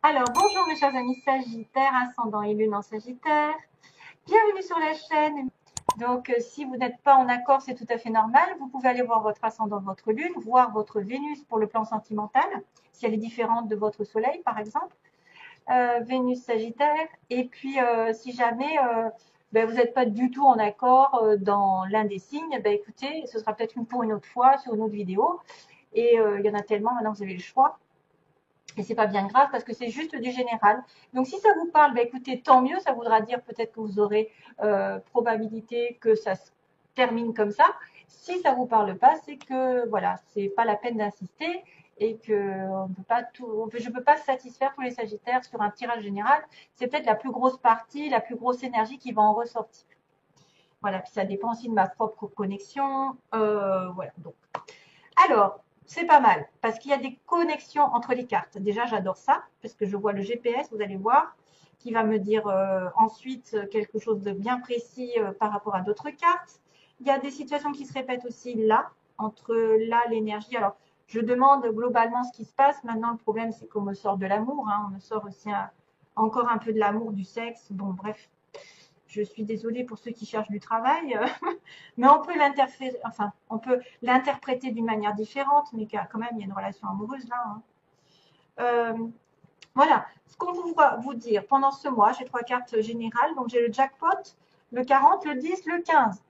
Alors, bonjour mes chers amis Sagittaires, ascendant et lune en Sagittaire. Bienvenue sur la chaîne. Donc, si vous n'êtes pas en accord, c'est tout à fait normal. Vous pouvez aller voir votre ascendant, votre lune, voir votre Vénus pour le plan sentimental, si elle est différente de votre soleil, par exemple. Vénus Sagittaire. Et puis, si jamais vous n'êtes pas du tout en accord dans l'un des signes, écoutez, ce sera peut-être pour une autre fois, sur une autre vidéo. Et il y en a tellement, maintenant vous avez le choix. Et c'est pas bien grave parce que c'est juste du général. Donc si ça vous parle, écoutez, tant mieux. Ça voudra dire peut-être que vous aurez probabilité que ça se termine comme ça. Si ça vous parle pas, c'est que voilà, c'est pas la peine d'insister et que on peut pas tout, je peux pas satisfaire tous les Sagittaires sur un tirage général. C'est peut-être la plus grosse partie, la plus grosse énergie qui va en ressortir. Voilà, puis ça dépend aussi de ma propre connexion. Voilà, donc. Alors, c'est pas mal parce qu'il y a des connexions entre les cartes. Déjà, j'adore ça parce que je vois le GPS, vous allez voir, qui va me dire ensuite quelque chose de bien précis par rapport à d'autres cartes. Il y a des situations qui se répètent aussi là, entre là, l'énergie. Alors, je demande globalement ce qui se passe. Maintenant, le problème, c'est qu'on me sort de l'amour. Hein. On me sort aussi encore un peu de l'amour, du sexe. Bon, bref, je suis désolée pour ceux qui cherchent du travail, mais on peut on peut l'interpréter d'une manière différente, mais quand même, il y a une relation amoureuse là. Hein. Voilà, ce qu'on va vous dire pendant ce mois, j'ai trois cartes générales. Donc, j'ai le jackpot, le 40, le 10, le 15.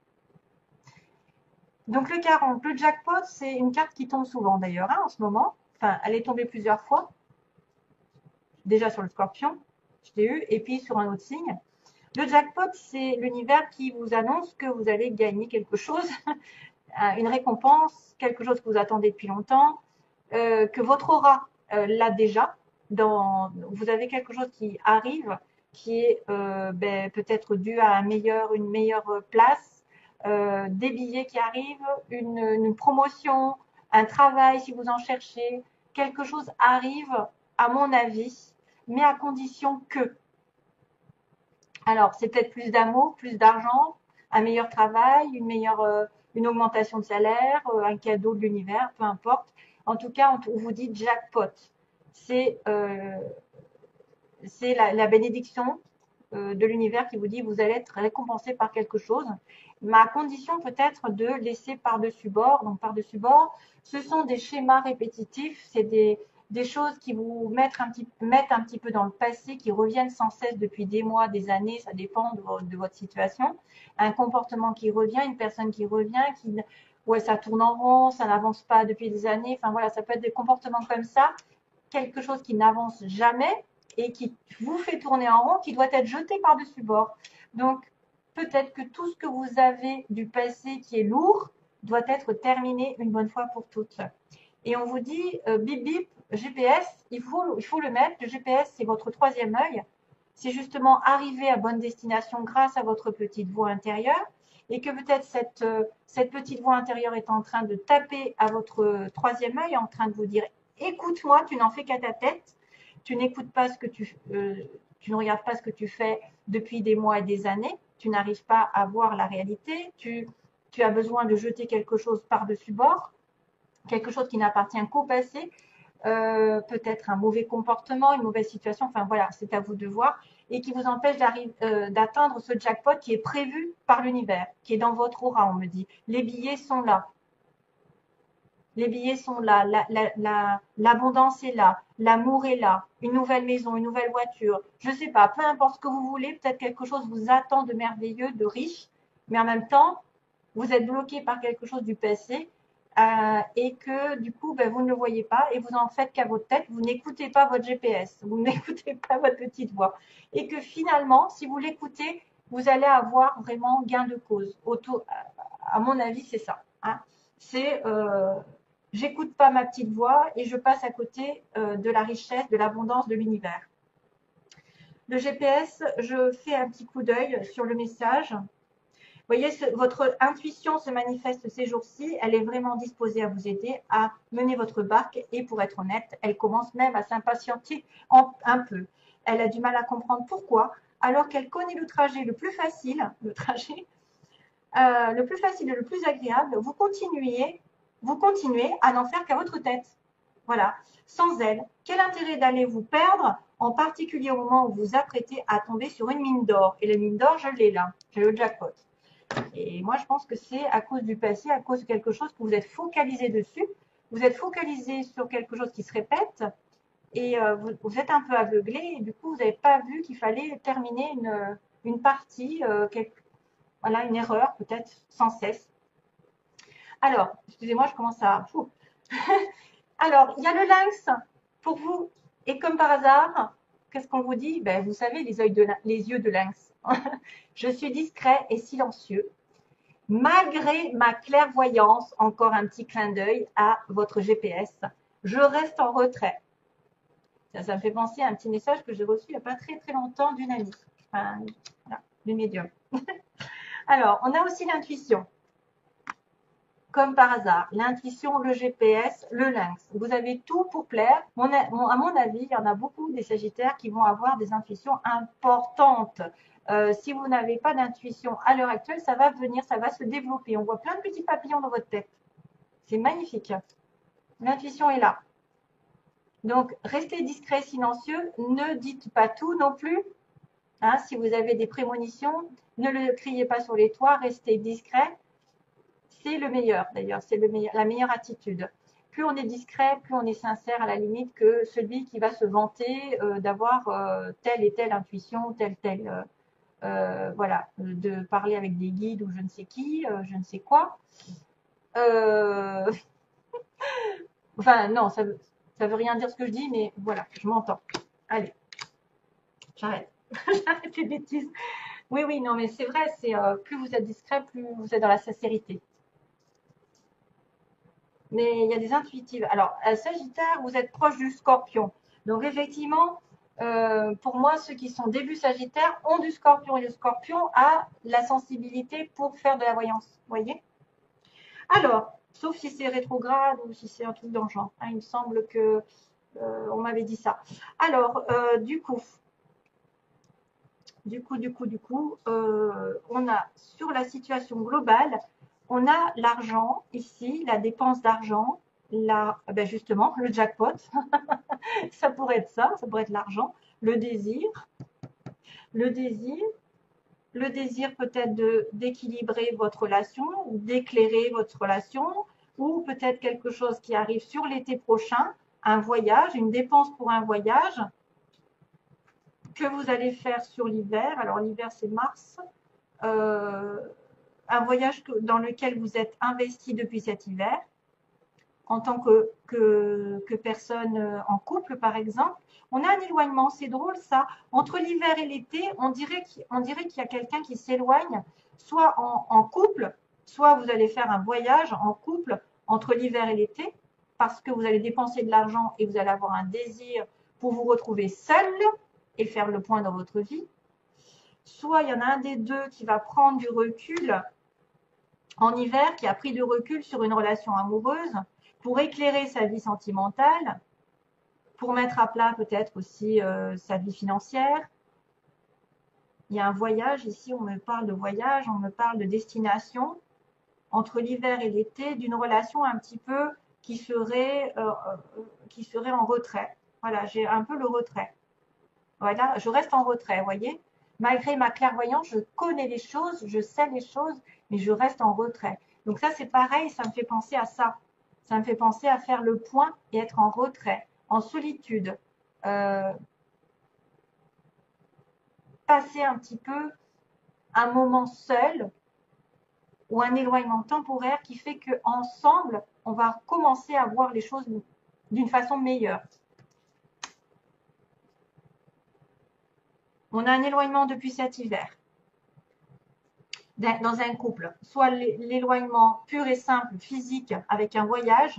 Donc, le 40, le jackpot, c'est une carte qui tombe souvent d'ailleurs hein, en ce moment. Enfin, elle est tombée plusieurs fois. Déjà sur le scorpion, je l'ai eu, et puis sur un autre signe. Le jackpot, c'est l'univers qui vous annonce que vous allez gagner quelque chose, une récompense, quelque chose que vous attendez depuis longtemps, que votre aura l'a déjà. Vous avez quelque chose qui arrive, qui est peut-être dû à une meilleure place, des billets qui arrivent, une promotion, un travail si vous en cherchez. Quelque chose arrive, à mon avis, mais à condition que. Alors, c'est peut-être plus d'amour, plus d'argent, un meilleur travail, une augmentation de salaire, un cadeau de l'univers, peu importe. En tout cas, on vous dit jackpot. C'est la bénédiction de l'univers qui vous dit vous allez être récompensé par quelque chose. Ma condition peut-être de laisser par-dessus bord. Donc, par-dessus bord, ce sont des schémas répétitifs, c'est des choses qui vous mettent un petit peu dans le passé, qui reviennent sans cesse depuis des mois, des années, ça dépend de votre situation. Un comportement qui revient, une personne qui revient, ouais, ça tourne en rond, ça n'avance pas depuis des années. Enfin voilà, ça peut être des comportements comme ça, quelque chose qui n'avance jamais et qui vous fait tourner en rond, qui doit être jeté par-dessus bord. Donc, peut-être que tout ce que vous avez du passé qui est lourd doit être terminé une bonne fois pour toutes. Et on vous dit, bip bip, GPS, il faut le mettre. Le GPS, c'est votre troisième œil. C'est justement arriver à bonne destination grâce à votre petite voix intérieure. Et que peut-être cette petite voix intérieure est en train de taper à votre troisième œil, en train de vous dire écoute-moi, tu n'en fais qu'à ta tête, tu n'écoutes pas tu ne regardes pas ce que tu fais depuis des mois et des années, tu n'arrives pas à voir la réalité, tu as besoin de jeter quelque chose par-dessus bord, quelque chose qui n'appartient qu'au passé, peut-être un mauvais comportement, une mauvaise situation, enfin voilà, c'est à vous de voir, et qui vous empêche d'atteindre ce jackpot qui est prévu par l'univers, qui est dans votre aura, on me dit. Les billets sont là. Les billets sont là, l'abondance est là, l'amour est là, une nouvelle maison, une nouvelle voiture, je ne sais pas, peu importe ce que vous voulez, peut-être quelque chose vous attend de merveilleux, de riche, mais en même temps, vous êtes bloqué par quelque chose du passé et que du coup, vous ne le voyez pas et vous en faites qu'à votre tête, vous n'écoutez pas votre GPS, vous n'écoutez pas votre petite voix. Et que finalement, si vous l'écoutez, vous allez avoir vraiment gain de cause. À mon avis, c'est ça. Hein. C'est j'écoute pas ma petite voix et je passe à côté de la richesse, de l'abondance de l'univers. Le GPS, je fais un petit coup d'œil sur le message. Vous voyez, votre intuition se manifeste ces jours-ci. Elle est vraiment disposée à vous aider à mener votre barque. Et pour être honnête, elle commence même à s'impatienter un peu. Elle a du mal à comprendre pourquoi, alors qu'elle connaît le trajet le plus facile, le plus facile et le plus agréable. Vous continuez à n'en faire qu'à votre tête. Voilà. Sans elle, quel intérêt d'aller vous perdre, en particulier au moment où vous vous apprêtez à tomber sur une mine d'or? Et la mine d'or, je l'ai là. J'ai le jackpot. Et moi, je pense que c'est à cause du passé, à cause de quelque chose que vous êtes focalisé dessus. Vous êtes focalisé sur quelque chose qui se répète et vous êtes un peu aveuglé. Et du coup, vous n'avez pas vu qu'il fallait terminer une partie, voilà, une erreur peut-être sans cesse. Alors, excusez-moi, je commence à... Alors, il y a le lynx pour vous. Et comme par hasard, qu'est-ce qu'on vous dit? Ben, vous savez, les yeux de lynx. Je suis discret et silencieux. Malgré ma clairvoyance, encore un petit clin d'œil à votre GPS, je reste en retrait. Ça me fait penser à un petit message que j'ai reçu il n'y a pas très très longtemps d'une amie, enfin, voilà, d'une médium. Alors, on a aussi l'intuition. Comme par hasard, l'intuition, le GPS, le lynx. Vous avez tout pour plaire. À mon avis, il y en a beaucoup des sagittaires qui vont avoir des intuitions importantes. Si vous n'avez pas d'intuition à l'heure actuelle, ça va venir, ça va se développer. On voit plein de petits papillons dans votre tête. C'est magnifique. L'intuition est là. Donc, restez discret, silencieux. Ne dites pas tout non plus. Hein, si vous avez des prémonitions, ne le criez pas sur les toits. Restez discret. C'est le meilleur d'ailleurs, c'est la meilleure attitude. Plus on est discret, plus on est sincère à la limite que celui qui va se vanter d'avoir telle et telle intuition, voilà, de parler avec des guides ou je ne sais qui, je ne sais quoi. Enfin, non, ça veut rien dire ce que je dis, mais voilà, je m'entends. Allez, j'arrête. J'arrête les bêtises. Oui, oui, non, mais c'est vrai, c'est plus vous êtes discret, plus vous êtes dans la sincérité. Mais il y a des intuitives. Alors, Sagittaire, vous êtes proche du Scorpion. Donc, effectivement, pour moi, ceux qui sont début Sagittaire ont du Scorpion et le Scorpion a la sensibilité pour faire de la voyance. Vous voyez? Alors, sauf si c'est rétrograde ou si c'est un truc dans le genre. Hein, il me semble que on m'avait dit ça. Alors, du coup, on a sur la situation globale, on a l'argent ici, la dépense d'argent, ben justement, le jackpot, ça pourrait être ça pourrait être l'argent, le désir, le désir, le désir peut-être d'équilibrer votre relation, d'éclairer votre relation, ou peut-être quelque chose qui arrive sur l'été prochain, un voyage, une dépense pour un voyage que vous allez faire sur l'hiver. Alors l'hiver c'est mars. Un voyage dans lequel vous êtes investi depuis cet hiver, en tant que personne en couple, par exemple. On a un éloignement, c'est drôle ça. Entre l'hiver et l'été, on dirait qu'il y a quelqu'un qui s'éloigne, soit en couple, soit vous allez faire un voyage en couple entre l'hiver et l'été, parce que vous allez dépenser de l'argent et vous allez avoir un désir pour vous retrouver seul et faire le point dans votre vie. Soit il y en a un des deux qui va prendre du recul en hiver, qui a pris du recul sur une relation amoureuse pour éclairer sa vie sentimentale, pour mettre à plat peut-être aussi sa vie financière. Il y a un voyage, ici on me parle de voyage, on me parle de destination, entre l'hiver et l'été, d'une relation un petit peu qui serait en retrait. Voilà, j'ai un peu le retrait. Voilà, je reste en retrait, vous voyez. Malgré ma clairvoyance, je connais les choses, je sais les choses, mais je reste en retrait. Donc ça, c'est pareil, ça me fait penser à ça. Ça me fait penser à faire le point et être en retrait, en solitude. Passer un petit peu un moment seul ou un éloignement temporaire qui fait qu'ensemble, on va commencer à voir les choses d'une façon meilleure. On a un éloignement depuis cet hiver dans un couple, soit l'éloignement pur et simple physique avec un voyage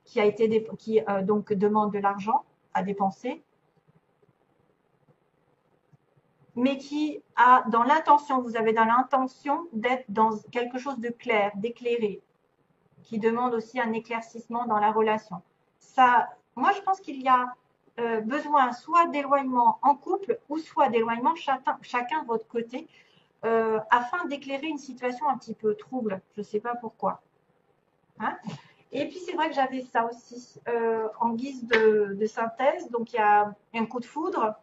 qui donc demande de l'argent à dépenser, mais qui a dans l'intention, vous avez dans l'intention d'être dans quelque chose de clair, d'éclairé, qui demande aussi un éclaircissement dans la relation. Ça, moi, je pense qu'il y a besoin soit d'éloignement en couple ou soit d'éloignement chacun de votre côté afin d'éclairer une situation un petit peu trouble. Je ne sais pas pourquoi. Hein? Et puis c'est vrai que j'avais ça aussi en guise de synthèse. Donc il y a un coup de foudre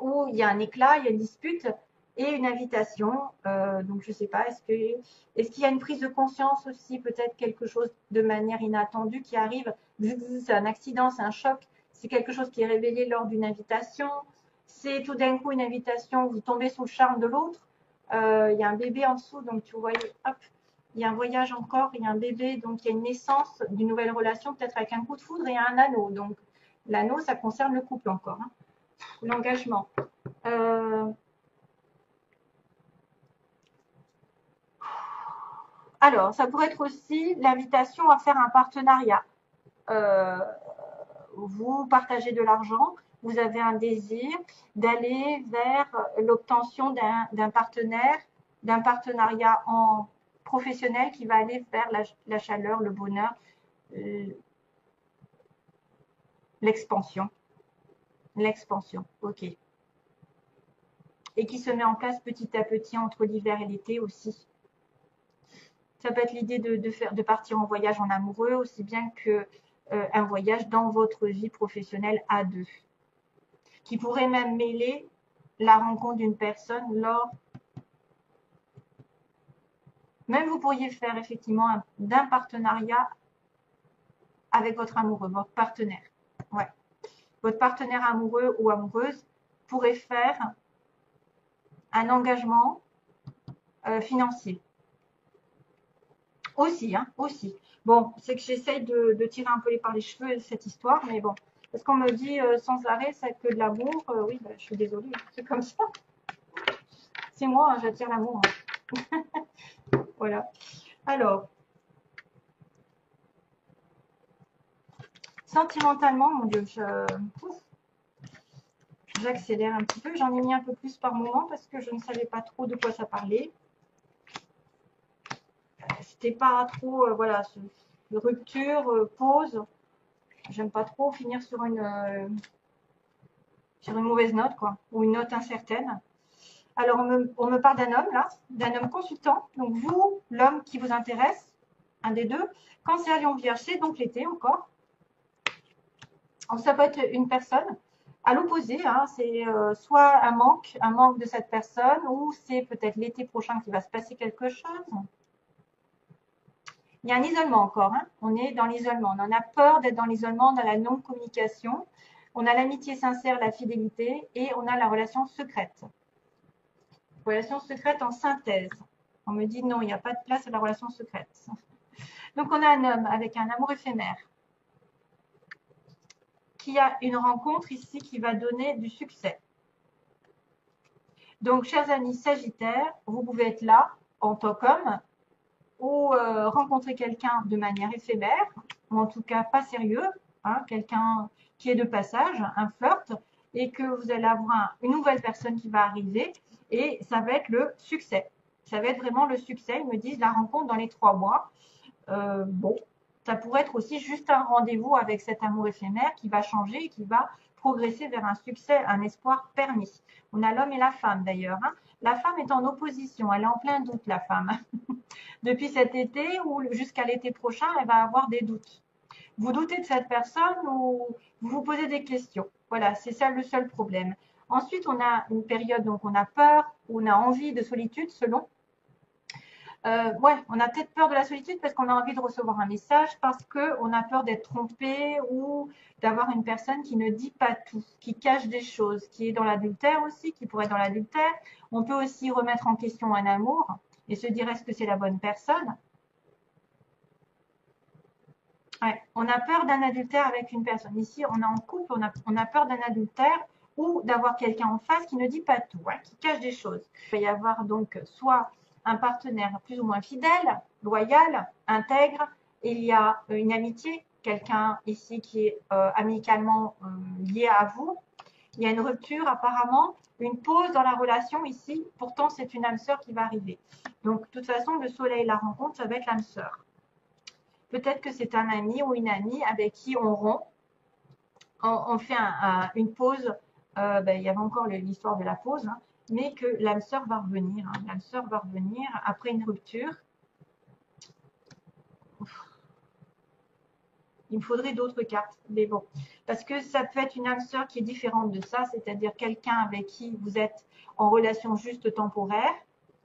où il y a un éclat, il y a une dispute et une invitation. Donc je sais pas, est-ce qu'il y a une prise de conscience aussi, peut-être quelque chose de manière inattendue qui arrive. C'est un accident, c'est un choc, c'est quelque chose qui est révélé lors d'une invitation. C'est tout d'un coup une invitation, vous tombez sous le charme de l'autre. Il y a un bébé en dessous, donc tu vois, hop, il y a un voyage encore, il y a un bébé, donc il y a une naissance d'une nouvelle relation, peut-être avec un coup de foudre et un anneau. Donc l'anneau, ça concerne le couple encore, hein, l'engagement. Euh, alors, ça pourrait être aussi l'invitation à faire un partenariat. Euh, vous partagez de l'argent, vous avez un désir d'aller vers l'obtention d'un partenaire, d'un partenariat en professionnel qui va aller vers la chaleur, le bonheur, l'expansion. L'expansion, ok. Et qui se met en place petit à petit entre l'hiver et l'été aussi. Ça peut être l'idée de partir en voyage en amoureux, aussi bien que un voyage dans votre vie professionnelle à deux, qui pourrait même mêler la rencontre d'une personne lors. Même vous pourriez faire effectivement d'un partenariat avec votre amoureux, votre partenaire. Ouais. Votre partenaire amoureux ou amoureuse pourrait faire un engagement financier. Aussi, hein, aussi. Bon, c'est que j'essaye de tirer un peu les par les cheveux cette histoire, mais bon. Parce qu'on me dit sans arrêt, c'est que de l'amour. Oui, bah, je suis désolée, c'est comme ça. C'est moi, hein, j'attire l'amour. Hein. Voilà. Alors, sentimentalement, mon Dieu, j'accélère un petit peu. J'en ai mis un peu plus par moment parce que je ne savais pas trop de quoi ça parlait. C'était pas trop, voilà, rupture, pause. J'aime pas trop finir sur une mauvaise note, quoi, ou une note incertaine. Alors, on me parle d'un homme, là, d'un homme consultant. Donc, vous, l'homme qui vous intéresse, un des deux. Cancer, Lion, Vierge, c'est donc l'été encore. Donc, ça peut être une personne. À l'opposé, hein, c'est soit un manque de cette personne, ou c'est peut-être l'été prochain qu'il va se passer quelque chose. Il y a un isolement encore, hein. On est dans l'isolement. On en a peur d'être dans l'isolement, dans la non-communication. On a l'amitié sincère, la fidélité, et on a la relation secrète. Relation secrète en synthèse. On me dit non, il n'y a pas de place à la relation secrète. Donc on a un homme avec un amour éphémère qui a une rencontre ici qui va donner du succès. Donc chers amis Sagittaires, vous pouvez être là en tant qu'homme ou rencontrer quelqu'un de manière éphémère, ou en tout cas pas sérieux, hein, quelqu'un qui est de passage, un flirt, et que vous allez avoir une nouvelle personne qui va arriver, et ça va être le succès. Ça va être vraiment le succès. Ils me disent la rencontre dans les 3 mois. Bon, ça pourrait être aussi juste un rendez-vous avec cet amour éphémère qui va changer et qui va progresser vers un succès, un espoir permis. On a l'homme et la femme d'ailleurs. Hein. La femme est en opposition, elle est en plein doute, la femme. Depuis cet été ou jusqu'à l'été prochain, elle va avoir des doutes. Vous doutez de cette personne ou vous vous posez des questions. Voilà, c'est ça le seul problème. Ensuite, on a une période, donc on a peur, on a envie de solitude selon. Ouais, on a peut-être peur de la solitude parce qu'on a envie de recevoir un message, parce qu'on a peur d'être trompé ou d'avoir une personne qui ne dit pas tout, qui cache des choses, qui est dans l'adultère aussi, qui pourrait être dans l'adultère. On peut aussi remettre en question un amour et se dire est-ce que c'est la bonne personne. Ouais, on a peur d'un adultère avec une personne. Ici, on est en couple, on a peur d'un adultère ou d'avoir quelqu'un en face qui ne dit pas tout, hein, qui cache des choses. Il va y avoir donc soit un partenaire plus ou moins fidèle, loyal, intègre. Et il y a une amitié, quelqu'un ici qui est amicalement lié à vous. Il y a une rupture apparemment, une pause dans la relation ici. Pourtant, c'est une âme sœur qui va arriver. Donc, de toute façon, le soleil, la rencontre, ça va être l'âme sœur. Peut-être que c'est un ami ou une amie avec qui on rompt. On fait une pause. Il y avait encore l'histoire de la pause, hein, mais que l'âme sœur va revenir. Hein. L'âme sœur va revenir après une rupture. Il me faudrait d'autres cartes, mais bon. Parce que ça peut être une âme sœur qui est différente de ça, c'est-à-dire quelqu'un avec qui vous êtes en relation juste temporaire,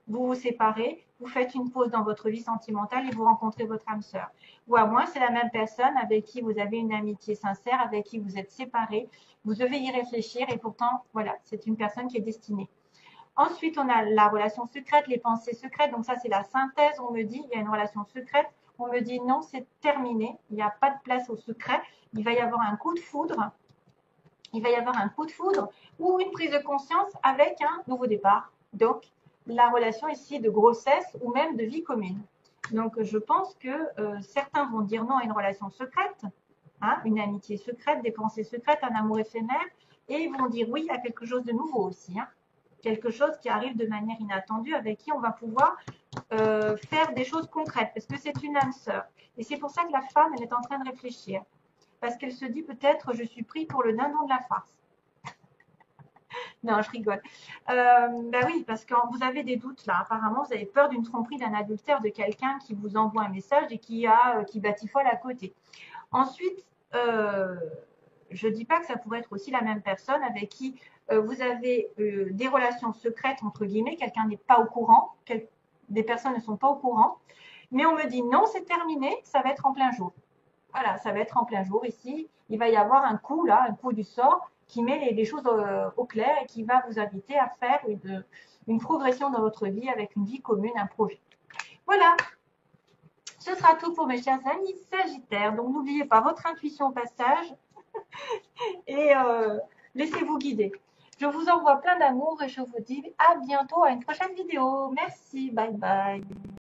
vous vous séparez, vous faites une pause dans votre vie sentimentale et vous rencontrez votre âme sœur. Ou à moins, c'est la même personne avec qui vous avez une amitié sincère, avec qui vous êtes séparés. Vous devez y réfléchir et pourtant, voilà, c'est une personne qui est destinée. Ensuite, on a la relation secrète, les pensées secrètes. Donc ça, c'est la synthèse. On me dit, il y a une relation secrète. On me dit, non, c'est terminé. Il n'y a pas de place au secret. Il va y avoir un coup de foudre. Il va y avoir un coup de foudre ou une prise de conscience avec un nouveau départ. Donc, la relation ici de grossesse ou même de vie commune. Donc, je pense que certains vont dire non à une relation secrète, hein, une amitié secrète, des pensées secrètes, un amour éphémère, et ils vont dire oui à quelque chose de nouveau aussi, hein, quelque chose qui arrive de manière inattendue, avec qui on va pouvoir faire des choses concrètes, parce que c'est une âme sœur. Et c'est pour ça que la femme, elle est en train de réfléchir, parce qu'elle se dit peut-être je suis pris pour le dindon de la farce. Non, je rigole. Bah oui, parce que vous avez des doutes là. Apparemment, vous avez peur d'une tromperie, d'un adultère, de quelqu'un qui vous envoie un message et qui batifole à côté. Ensuite, je ne dis pas que ça pourrait être aussi la même personne avec qui vous avez des relations secrètes, entre guillemets, quelqu'un n'est pas au courant, des personnes ne sont pas au courant, mais on me dit non, c'est terminé, ça va être en plein jour. Voilà, ça va être en plein jour ici. Il va y avoir un coup là, un coup du sort qui met les choses au clair et qui va vous inviter à faire une progression dans votre vie avec une vie commune, un projet. Voilà, ce sera tout pour mes chers amis Sagittaires. Donc n'oubliez pas votre intuition au passage et laissez-vous guider. Je vous envoie plein d'amour et je vous dis à bientôt à une prochaine vidéo. Merci, bye bye.